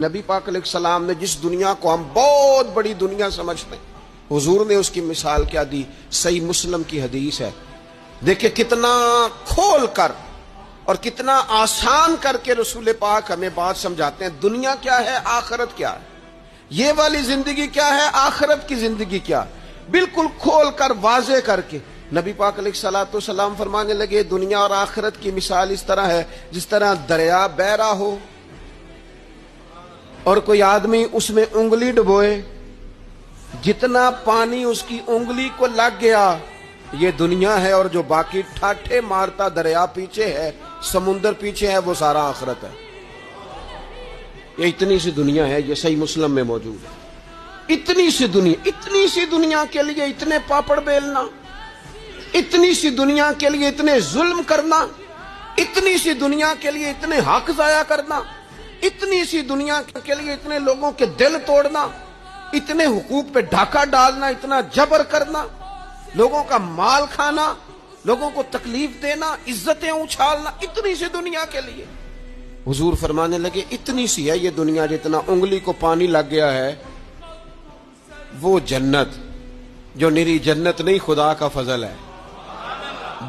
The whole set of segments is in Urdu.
نبی پاک علیہ السلام نے جس دنیا کو ہم بہت بڑی دنیا سمجھتے ہیں، حضور نے اس کی مثال کیا دی؟ صحیح مسلم کی حدیث ہے، دیکھیں کتنا کھول کر اور کتنا آسان کر کے رسول پاک ہمیں بات سمجھاتے ہیں۔ دنیا کیا ہے، آخرت کیا ہے، یہ والی زندگی کیا ہے، آخرت کی زندگی کیا، بالکل کھول کر واضح کر کے نبی پاک علیہ الصلوۃ والسلام فرمانے لگے دنیا اور آخرت کی مثال اس طرح ہے جس طرح دریا بہ رہا ہو اور کوئی آدمی اس میں انگلی ڈبوئے، جتنا پانی اس کی انگلی کو لگ گیا یہ دنیا ہے، اور جو باقی ٹھاٹھے مارتا دریا پیچھے ہے، سمندر پیچھے ہے، وہ سارا آخرت ہے۔ یہ اتنی سی دنیا ہے، یہ صحیح مسلم میں موجود ہے۔ اتنی سی دنیا کے لیے اتنے پاپڑ بیلنا، اتنی سی دنیا کے لیے اتنے ظلم کرنا، اتنی سی دنیا کے لیے اتنے حق ضائع کرنا، اتنی سی دنیا کے لیے اتنے لوگوں کے دل توڑنا، اتنے حقوق پہ ڈھاکہ ڈالنا، اتنا جبر کرنا، لوگوں کا مال کھانا، لوگوں کو تکلیف دینا، عزتیں اچھالنا، اتنی سی دنیا کے لیے حضور فرمانے لگے اتنی سی ہے یہ دنیا، جتنا انگلی کو پانی لگ گیا ہے وہ جنت، جو نری جنت نہیں خدا کا فضل ہے،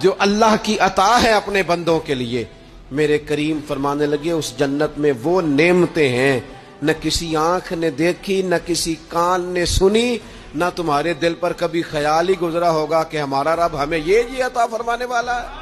جو اللہ کی عطا ہے اپنے بندوں کے لیے۔ میرے کریم فرمانے لگے اس جنت میں وہ نعمتیں ہیں نہ کسی آنکھ نے دیکھی، نہ کسی کان نے سنی، نہ تمہارے دل پر کبھی خیال ہی گزرا ہوگا کہ ہمارا رب ہمیں یہ عطا فرمانے والا ہے۔